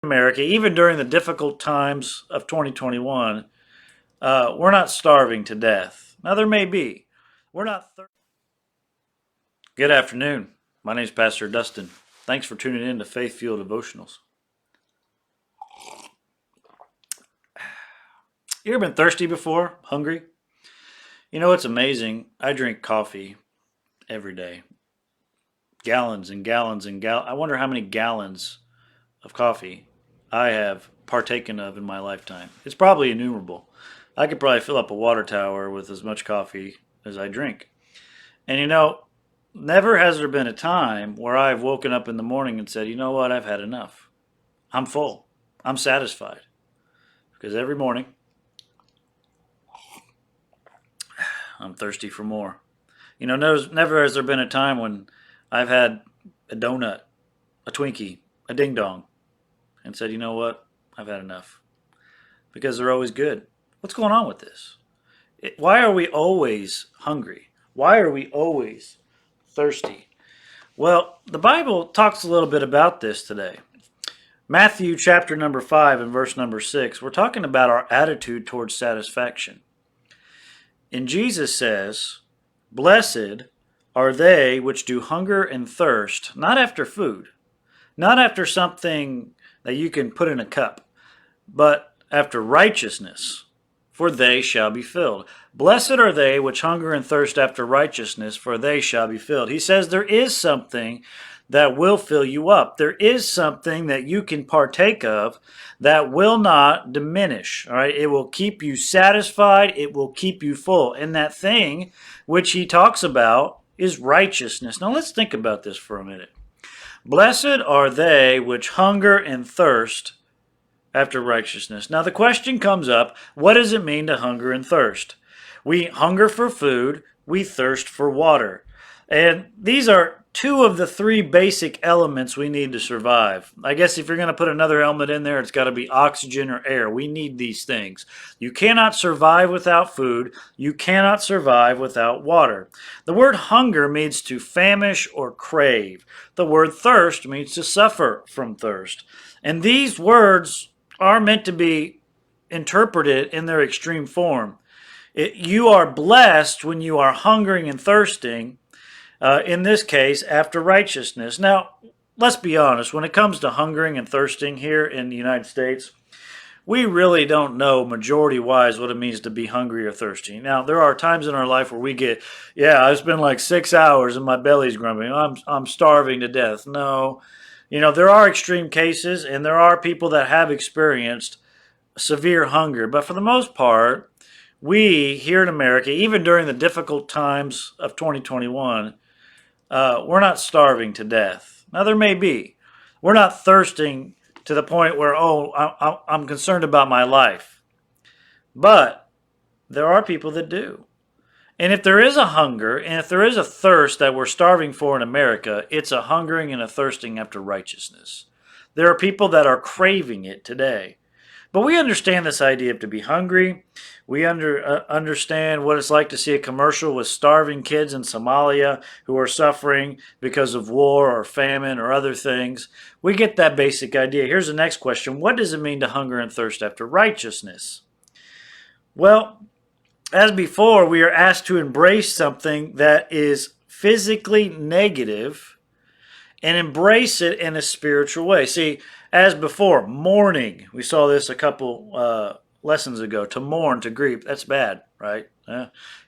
America, even during the difficult times of 2021, we're not starving to death. Now, there may be. We're not. Good afternoon. My name is Pastor Dustin. Thanks for tuning in to Faith Fueled Devotionals. You ever been thirsty before? Hungry? You know, it's amazing. I drink coffee every day. Gallons and gallons and gallons. I wonder how many gallons of coffee I have partaken of in my lifetime. It's probably innumerable. I could probably fill up a water tower with as much coffee as I drink. And you know, never has there been a time where I've woken up in the morning and said, you know what, I've had enough. I'm full. I'm satisfied. Because every morning, I'm thirsty for more. You know, never has there been a time when I've had a donut, a Twinkie, a ding dong, and said, you know what, I've had enough. Because they're always good. What's going on with this? Why are we always hungry? Why are we always thirsty? Well, the Bible talks a little bit about this today. Matthew chapter number 5 and verse number 6, we're talking about our attitude towards satisfaction. And Jesus says, "Blessed are they which do hunger and thirst, not after food, not after something that you can put in a cup, but after righteousness, for they shall be filled. Blessed are they which hunger and thirst after righteousness, for they shall be filled." He says there is something that will fill you up. There is something that you can partake of that will not diminish. All right, it will keep you satisfied. It will keep you full. And that thing which he talks about is righteousness. Now let's think about this for a minute. Blessed are they which hunger and thirst after righteousness. Now the question comes up, what does it mean to hunger and thirst? We hunger for food, we thirst for water. And these are two of the three basic elements we need to survive. I guess if you're going to put another element in there, it's got to be oxygen or air. We need these things. You cannot survive without food. You cannot survive without water. The word hunger means to famish or crave. The word thirst means to suffer from thirst. And these words are meant to be interpreted in their extreme form. You are blessed when you are hungering and thirsting, in this case, after righteousness. Now, let's be honest, when it comes to hungering and thirsting here in the United States, we really don't know majority-wise what it means to be hungry or thirsty. Now, there are times in our life where we get, I spent like 6 hours and my belly's grumbling. I'm starving to death. No. You know, there are extreme cases, and there are people that have experienced severe hunger. But for the most part, we here in America, even during the difficult times of 2021, we're not starving to death. Now, there may be. We're not thirsting to the point where, I'm concerned about my life. But there are people that do. And if there is a hunger and if there is a thirst that we're starving for in America, it's a hungering and a thirsting after righteousness. There are people that are craving it today. But we understand this idea of to be hungry. We understand what it's like to see a commercial with starving kids in Somalia who are suffering because of war or famine or other things. We get that basic idea. Here's the next question. What does it mean to hunger and thirst after righteousness? Well, as before, we are asked to embrace something that is physically negative and embrace it in a spiritual way. See, as before, mourning. We saw this a couple lessons ago. To mourn, to grieve, that's bad, right?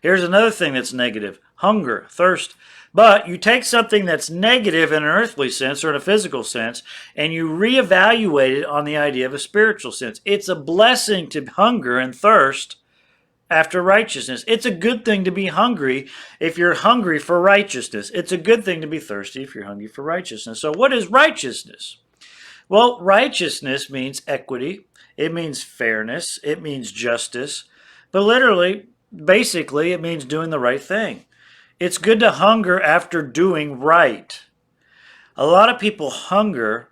Here's another thing that's negative. Hunger, thirst. But you take something that's negative in an earthly sense or in a physical sense, and you reevaluate it on the idea of a spiritual sense. It's a blessing to hunger and thirst after righteousness. It's a good thing to be hungry if you're hungry for righteousness. It's a good thing to be thirsty if you're hungry for righteousness. So what is righteousness? Well, righteousness means equity. It means fairness. It means justice. But literally, basically, it means doing the right thing. It's good to hunger after doing right. A lot of people hunger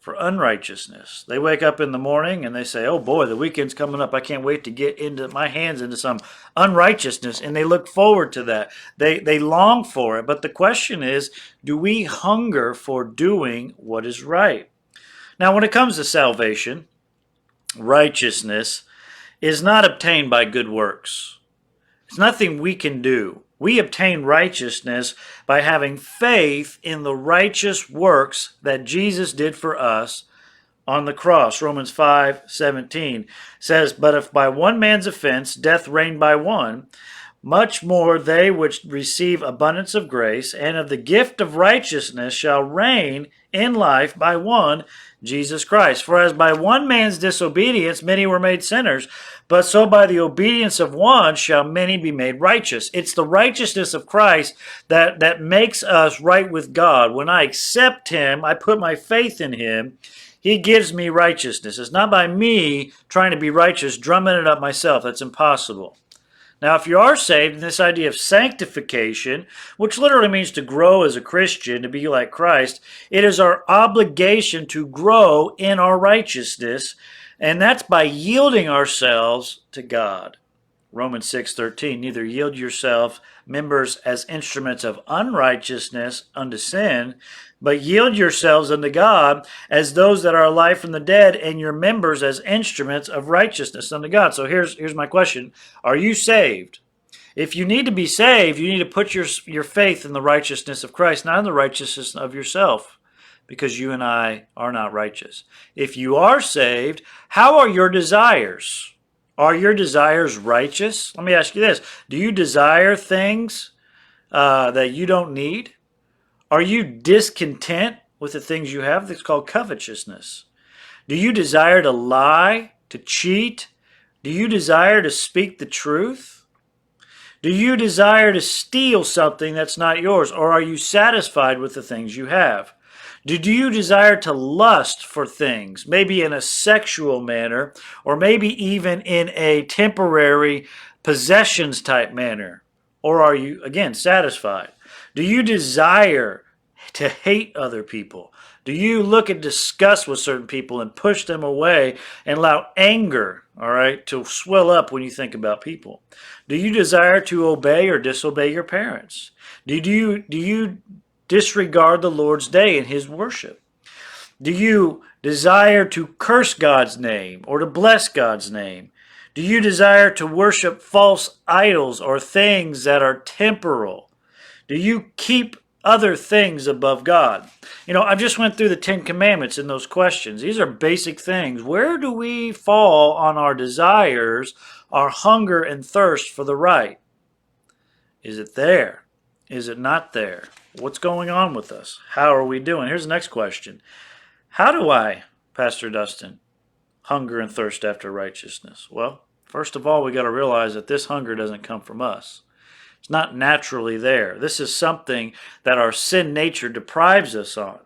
for unrighteousness. They wake up in the morning and they say, oh boy, the weekend's coming up. I can't wait to get into my hands into some unrighteousness. And they look forward to that. They long for it. But the question is, do we hunger for doing what is right? Now, when it comes to salvation, righteousness is not obtained by good works. It's nothing we can do. We obtain righteousness by having faith in the righteous works that Jesus did for us on the cross. Romans 5:17 says, "But if by one man's offense death reigned by one, much more they which receive abundance of grace and of the gift of righteousness shall reign in life by one, Jesus Christ. For as by one man's disobedience many were made sinners, but so by the obedience of one shall many be made righteous." It's the righteousness of Christ that makes us right with God. When I accept him, I put my faith in him, he gives me righteousness. It's not by me trying to be righteous, drumming it up myself. That's impossible. Now, if you are saved, this idea of sanctification, which literally means to grow as a Christian, to be like Christ, it is our obligation to grow in our righteousness, and that's by yielding ourselves to God. Romans 6:13, "Neither yield yourself members as instruments of unrighteousness unto sin, but yield yourselves unto God as those that are alive from the dead, and your members as instruments of righteousness unto God." So here's my question. Are you saved? If you need to be saved, you need to put your faith in the righteousness of Christ, not in the righteousness of yourself, because you and I are not righteous. If you are saved, how are your desires? Are your desires righteous? Let me ask you this. Do you desire things that you don't need? Are you discontent with the things you have? That's called covetousness. Do you desire to lie, to cheat? Do you desire to speak the truth? Do you desire to steal something that's not yours? Or are you satisfied with the things you have? Do you desire to lust for things, maybe in a sexual manner, or maybe even in a temporary possessions type manner? Or are you, again, satisfied? Do you desire to hate other people? Do you look at disgust with certain people and push them away and allow anger, all right, to swell up when you think about people? Do you desire to obey or disobey your parents? Do you disregard the Lord's day and his worship? Do you desire to curse God's name or to bless God's name? Do you desire to worship false idols or things that are temporal? Do you keep other things above God? I just went through the 10 Commandments in those questions. These are basic things. Where do we fall on our desires, our hunger and thirst for the right? Is it there? Is it not there? What's going on with us? How are we doing? Here's the next question. How do I, Pastor Dustin, hunger and thirst after righteousness? Well, first of all, we got to realize that this hunger doesn't come from us. It's not naturally there. This is something that our sin nature deprives us on.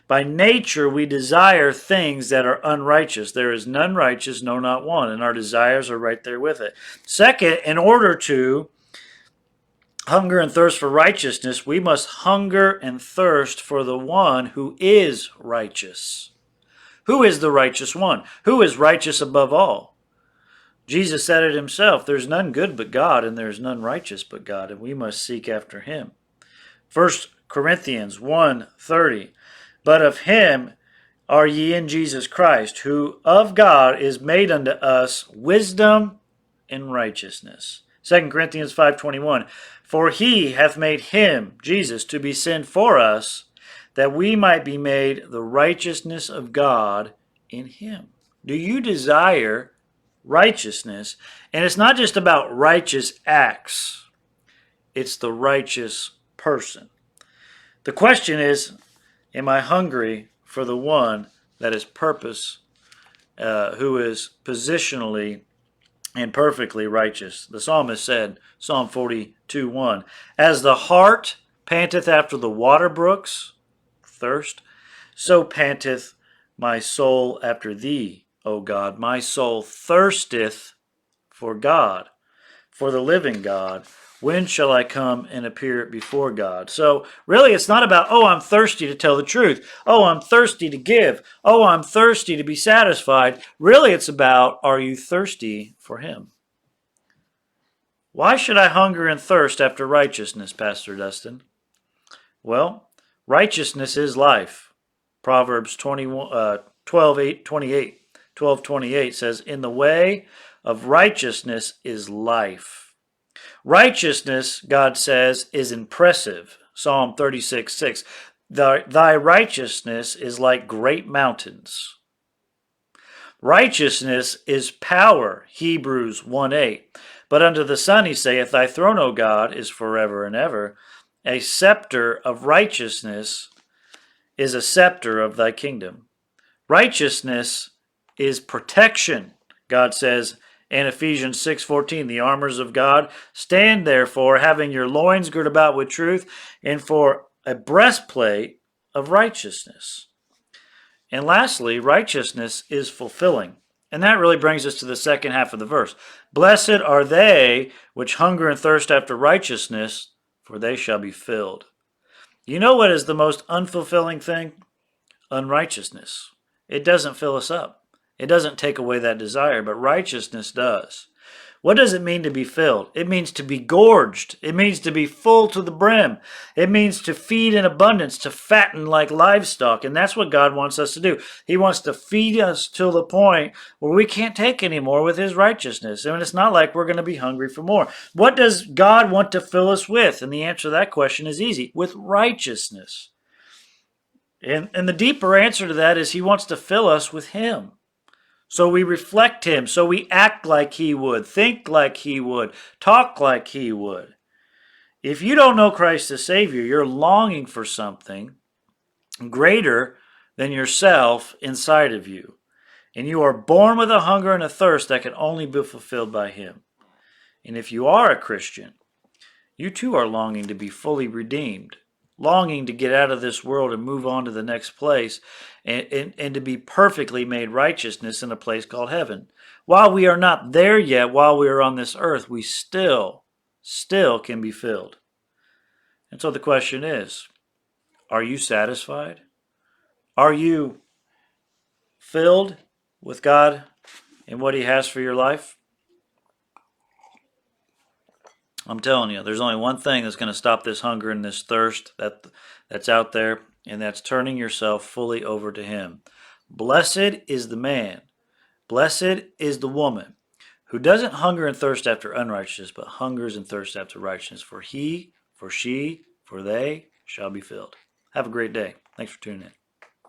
By nature, we desire things that are unrighteous. There is none righteous, no, not one. And our desires are right there with it. Second, in order to hunger and thirst for righteousness, we must hunger and thirst for the one who is righteous. Who is the righteous one? Who is righteous above all? Jesus said it himself. There's none good but God, and there's none righteous but God, and we must seek after him. 1 Corinthians 1:30, "But of him are ye in Jesus Christ, who of God is made unto us wisdom and righteousness." 2 Corinthians 5:21, "For he hath made him," Jesus, "to be sin for us, that we might be made the righteousness of God in him." Do you desire righteousness? And it's not just about righteous acts. It's the righteous person. The question is, am I hungry for the one that is who is positionally and perfectly righteous? The psalmist said, Psalm 42:1, "As the hart panteth after the water brooks," thirst, "so panteth my soul after thee, O God. My soul thirsteth for God, for the living God. When shall I come and appear before God?" So really it's not about, oh, I'm thirsty to tell the truth. Oh, I'm thirsty to give. Oh, I'm thirsty to be satisfied. Really it's about, are you thirsty for him? Why should I hunger and thirst after righteousness, Pastor Dustin? Well, righteousness is life. Proverbs 21, 12:28 says, "In the way of righteousness is life." Righteousness, God says, is impressive. Psalm 36:6. Thy righteousness is like great mountains. Righteousness is power. Hebrews 1:8. But under the sun he saith, Thy throne, O God, is forever and ever. A scepter of righteousness is a scepter of thy kingdom. Righteousness is protection. God says in Ephesians 6:14, the armors of God, stand therefore, having your loins girt about with truth, and for a breastplate of righteousness. And lastly, righteousness is fulfilling. And that really brings us to the second half of the verse. Blessed are they which hunger and thirst after righteousness, for they shall be filled. You know what is the most unfulfilling thing? Unrighteousness. It doesn't fill us up. It doesn't take away that desire, but righteousness does. What does it mean to be filled? It means to be gorged. It means to be full to the brim. It means to feed in abundance, to fatten like livestock. And that's what God wants us to do. He wants to feed us to the point where we can't take any more with his righteousness. And it's not like we're going to be hungry for more. What does God want to fill us with? And the answer to that question is easy: with righteousness. And the deeper answer to that is he wants to fill us with him. So we reflect him, so we act like he would, think like he would, talk like he would. If you don't know Christ as Savior, you're longing for something greater than yourself inside of you. And you are born with a hunger and a thirst that can only be fulfilled by him. And if you are a Christian, you too are longing to be fully redeemed, longing to get out of this world and move on to the next place, and to be perfectly made righteousness in a place called heaven. While we are not there yet, while we are on this earth, we still can be filled. And so the question is, are you satisfied? Are you filled with God and what he has for your life? I'm telling you, there's only one thing that's going to stop this hunger and this thirst that's out there, and that's turning yourself fully over to him. Blessed is the man, blessed is the woman, who doesn't hunger and thirst after unrighteousness, but hungers and thirsts after righteousness. For he, for she, for they shall be filled. Have a great day. Thanks for tuning in.